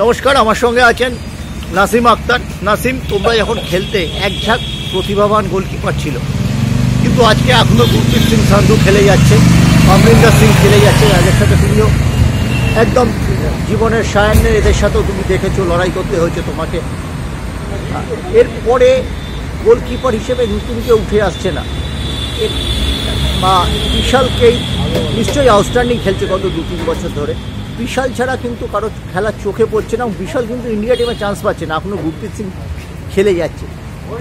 নমস্কার, আমার সঙ্গে আছেন নাসিম আক্তার। নাসিম, তোমরা যখন খেলতে একঝাঁক প্রতিভাবান গোলকিপার ছিল, কিন্তু আজকে এখনও গুরপ্রীত সিং সান্ধু খেলে যাচ্ছে, অমরিন্দর সিং খেলে যাচ্ছে, এদের সাথে তুমিও একদম জীবনের সায়ান্নে এদের সাথেও তুমি দেখেছো, লড়াই করতে হয়েছে তোমাকে। এরপরে গোলকিপার হিসেবে নতুন কেউ উঠে আসছে না, বা বিশালকেই নিশ্চয়ই আউটস্ট্যান্ডিং খেলছে গত 2-3 বছর ধরে। বিশাল ছাড়া কিন্তু কারো খেলার চোখে পড়ছে না। বিশাল কিন্তু ইন্ডিয়া টিমে চান্স পাচ্ছে না, এখনও গুরপ্রীত সিং খেলে যাচ্ছে।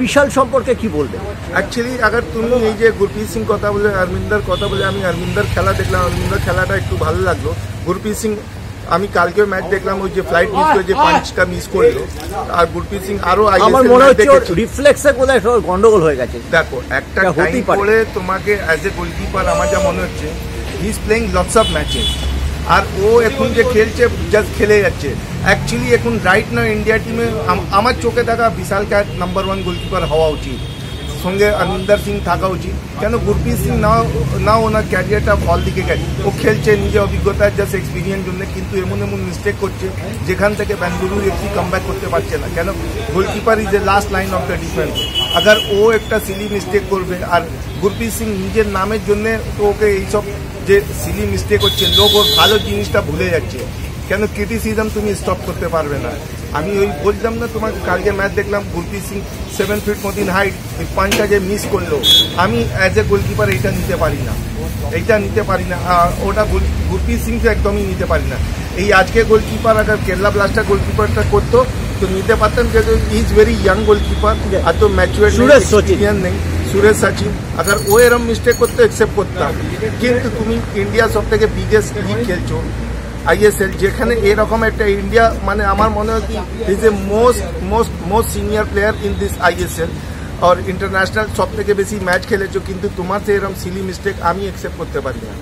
বিশাল সম্পর্কে কি বলবে? অ্যাকচুয়ালি আগার তুমি এই যে গুরপ্রীত সিং কথা বলে, আরমিন্দর কথা বলে, আমি আরমিন্দর খেলা দেখলাম, আরমিন্দর খেলাটা একটু ভালো লাগলো। গুরপ্রীত সিং আমি কালকেও ম্যাচ দেখলাম, ওই যে ফ্লাইট মিস করে যে পাঁচটা মিস করলো, আর গুরপ্রীত সিং আরো আমার মনে হচ্ছে রিফ্লেক্সে কোথায় গন্ডগোল হয়ে গেছে। দেখো, একটা টাইম করে তোমাকে অ্যাজ এ গোলকিপার আমার যা মনে হচ্ছে he is playing lots of matches, আর ও এখন যে খেলছে জাস্ট খেলে যাচ্ছে। অ্যাকচুয়ালি এখন রাইট না ইন্ডিয়া টিমে আমার চোখে দেখা বিশাল ক্যাট নাম্বার 1 গোলকিপার হওয়া উচিত, সঙ্গে আরমিন্দর সিং থাকা উচিত। কেন গুরপ্রীত সিং না ওনার ক্যারিয়ারটা ফল দিকে গেছে, ও খেলছে নিজে অভিজ্ঞতার জাস্ট এক্সপিরিয়েন্স জন্য, কিন্তু এমন মিস্টেক করছে যেখান থেকে বেঙ্গালুরু এফসি কামব্যাক করতে পারছে না। কেন goalkeeper is a last line of the defence. আগার ও একটা সিলি মিস্টেক করবে, আর গুরপ্রীত সিং নিজের নামের জন্য তো ওকে এইসব যে সিলি মিস্টেক হচ্ছে, লোক ওর ভালো জিনিসটা ভুলে যাচ্ছে। কেন ক্রিটিসিজম তুমি স্টপ করতে পারবে না। আমি ওই বললাম না তোমাকে, কালকে ম্যাচ দেখলাম, গুরপ্রীত সিং 7 ফিট মতিন হাইট, ওই পাঁচটা যে মিস করলো, আমি অ্যাজ এ গোলকিপার এইটা নিতে পারি না, ওটা গুরপ্রীত সিং তো একদমই নিতে পারি না। এই আজকে গোলকিপার আগে কেরালা ব্লাস্টার গোলকিপারটা করতো তো নিতে পারতাম, যেহেতু ইজ ভেরি ইয়াং গোলকিপার, আর তো ম্যাচুয়ার নেই সুরেশ সচিন, আগার ও এরম মিস্টেক করতে অ্যাকসেপ্ট করতাম। কিন্তু তুমি ইন্ডিয়া সব থেকে বিগেস্ট লিগ খেলছো ISL, যেখানে এরকম একটা ইন্ডিয়া, মানে আমার মনে হয় কি is a most senior player in this ISL, আর ইন্টারন্যাশনাল সব থেকে বেশি ম্যাচ খেলেছো, কিন্তু তোমার সে এরকম সিলি মিস্টেক আমি অ্যাকসেপ্ট করতে পারি না।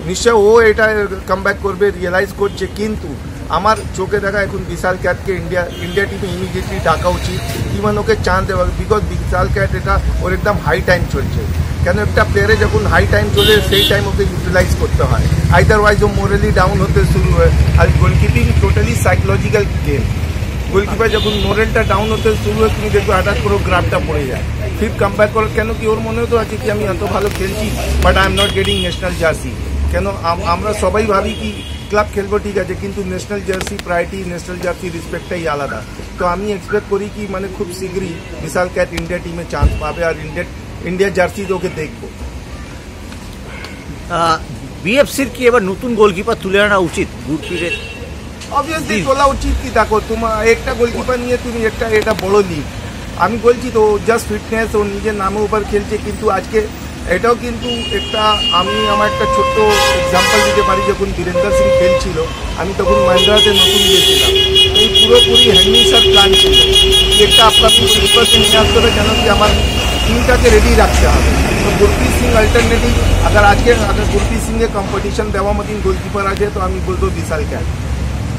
নিশ্চয় ও এটা কামব্যাক করবে, রিয়েলাইজ করছে, কিন্তু আমার চোখে দেখা এখন বিশাল ক্যাটকে ইন্ডিয়া টিমে ইমিডিয়েটলি ডাকা উচিত, ইভেন ওকে চান্স দেওয়া, বিকজ বিশাল ক্যাট এটা ওর একদম হাই টাইম চলছে। কেন একটা প্লেয়ারে যখন হাই টাইম চলে সেই টাইম ওকে ইউটিলাইজ করতে হয়, আইদারওয়াইজ ও মোরালি ডাউন হতে শুরু হয়। আর গোলকিপিং টোটালি সাইকোলজিক্যাল গেম। গোলকিপার যখন মোরালটা ডাউন হতে শুরু হয়, তুমি দেখবে হঠাৎ করে গ্রাফটা পড়ে যায়, ফির কামব্যাক করো। কেন কি ওর মনে তো আছে কি আমি এত ভালো খেলছি, but I am not getting national jersey. কেন আমরা সবাই ভাবি কি ক্লাব খেলবো ঠিক আছে, কিন্তু national jersey priority, national jersey রেসপেক্টটাই আলাদা। তো আমি এক্সপেক্ট করি কি মানে খুব শীঘ্রই বিশাল ক্যাট ইন্ডিয়া টিমে চান্স পাবে, আর ইন্ডিয়া জার্সি ওকে দেখবো। বিএফসির কি এবার নতুন গোলকিপার তুলে আনা উচিত? গুরপ্রীতের অবভিয়াসলি তোলা উচিত। কি দেখো, তোমার একটা গোলকিপার নিয়ে তুমি এটা বড় লিগ, আমি বলছি তো জাস্ট ফিটনেস ও নিজের নামের উপর খেলছে, কিন্তু আজকে এটাও কিন্তু আমি আমার একটা ছোট্ট এক্সাম্পল দিতে পারি। যখন বীরেন্দর সিং খেলছিল, আমি তখন মহেন্দ্রাতে নতুন গিয়েছিলাম, এই পুরোপুরি হ্যান্ডিসার প্ল্যান ছিল, একটা আপনার 20% নিয়ে আসতে হবে, কেন কি আমার টিমটাকে রেডি রাখতে হবে। তো গুরপ্রীত সিং অল্টারনেটিভ, আগার গুরপ্রীত সিংয়ে কম্পিটিশন দেওয়া মতন গোলকিপার আছে, তো আমি বলবো Vishal Kaith,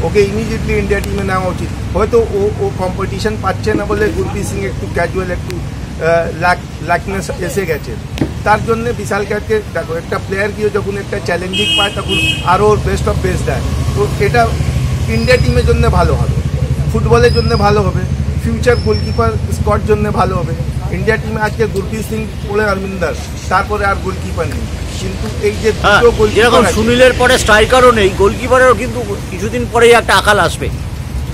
okay immediately India টিমে নেওয়া উচিত। হয়তো ও কম্পিটিশন পাচ্ছে না বলে গুরপ্রীত সিং একটু ক্যাজুয়াল, একটু লাকনেস এসে গেছে, তার জন্য বিশাল ক্যাটকে দেখো, একটা প্লেয়ার গিয়ে যখন একটা চ্যালেঞ্জিং পায় তখন আরও বেস্ট অফ বেস্ট দেয়। তো এটা ইন্ডিয়া টিমের জন্য ভালো হবে, ফুটবলের জন্য ভালো হবে, ফিউচার গোলকিপার স্কোয়াড জন্য ভালো হবে। ইন্ডিয়া টিমে আজকে গুরপ্রীত সিং পরে আরমিন্দর, তারপরে আর গোলকিপার নেই, কিন্তু এই যে দুটো গোলকিপার, সুনীলের পরে স্ট্রাইকারও নেই, গোলকিপারেরও কিন্তু কিছুদিন পরেই একটা আকাল আসবে।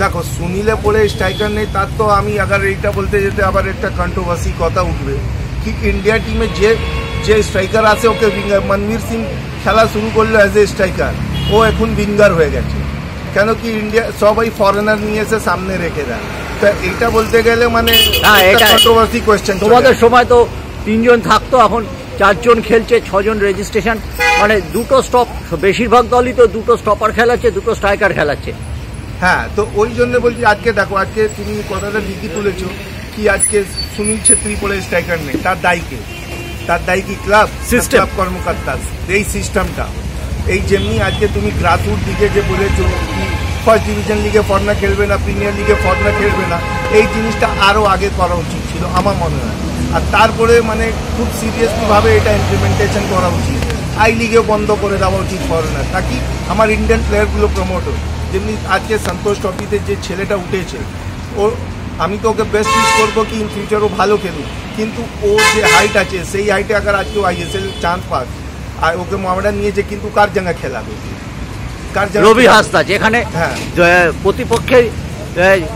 দেখো, সুনীলে পরে স্ট্রাইকার নেই, তার তো আমি আগার এইটা বলতে যেতে আবার একটা কন্ট্রোভার্সি কথা উঠবে কি ইন্ডিয়া টিমে যে স্ট্রাইকার আছে ওকে উইঙ্গার। মনবীর সিং খেলা শুরু করলো অ্যাজ এ স্ট্রাইকার, ও এখন উইঙ্গার হয়ে গেছে। কেন কি ইন্ডিয়া সবাই ফরেনার নিয়ে এসে সামনে রেখে দেয়, তা এইটা বলতে গেলে মানে কন্ট্রোভার্সি কোয়েশ্চেন। তোমাদের সময় তো 3 জন থাকতো, এখন 4 জন খেলছে, 6 জন রেজিস্ট্রেশন, মানে দুটো স্টপ, বেশিরভাগ দলই তো দুটো স্টপার খেলাচ্ছে, দুটো স্ট্রাইকার খেলাচ্ছে। হ্যাঁ, তো ওই জন্য বলছি আজকে দেখো, আজকে তুমি কথাটা ঠিকই তুলেছো কি আজকে সুনীল ছেত্রী পরে স্ট্রাইকার নেই, তার দায়ী কি ক্লাব সিস্টেম কর্মকর্তা, এই সিস্টেমটা। এই যেমনি আজকে তুমি গ্রাসরুট দিকে যে বলেছো কি ফার্স্ট ডিভিশন লিগে ফরেনার খেলবে না, প্রিমিয়ার লিগে ফরেনার খেলবে না, এই জিনিসটা আরও আগে করা উচিত ছিল আমার মনে হয়। আর তারপরে মানে খুব সিরিয়াসলিভাবে এটা ইমপ্লিমেন্টেশন করা উচিত, আই লিগেও বন্ধ করে দেওয়া উচিত ফরেনার, তাকি আমার ইন্ডিয়ান প্লেয়ারগুলো প্রমোট হোক। যেমনি আজকে সন্তোষ ট্রফিতে যে ছেলেটা উঠেছে, ও আমি তো ওকে বেস্ট উইশ করবো কি ইন ফিউচার ও ভালো খেলুক, কিন্তু ও যে হাইট আছে সেই হাইটে আগে আজকে আইএসএল চান্স পাক আর ওকে মোহামেডান নিয়েছে, কিন্তু কার জায়গা খেলাবে? কার জায়গা? রবি হাসদা, যেখানে হ্যাঁ প্রতিপক্ষের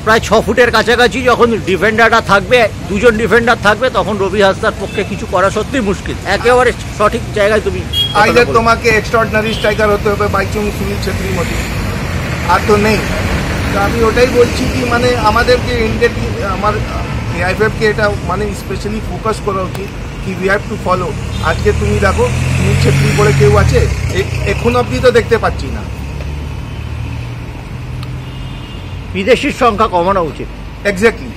প্রায় 6 ফুটের কাছাকাছি যখন ডিফেন্ডাররা থাকবে, দুজন ডিফেন্ডার থাকবে, তখন রবি হাসদার পক্ষে কিছু করা সত্যি মুশকিল। একেবারে সঠিক জায়গায় তুমি আইদার তোমাকে এক্সট্রাঅর্ডিনারি স্ট্রাইকার হতে হবে বাইচুং সুনীল ছেত্রীর মতো, আর তো নেই। তো আমি ওটাই বলছি কি মানে আমাদেরকে ইন্ডিয়া আমার এআইএফএফকে এটা মানে স্পেশালি ফোকাস করা উচিত কি উই হ্যাভ টু ফলো। আজকে তুমি দেখো সুনীল ছেত্রী বলে কেউ আছে এখন অবধি তো দেখতে পাচ্ছি না। বিদেশির সংখ্যা কমানো উচিত। এক্স্যাক্টলি।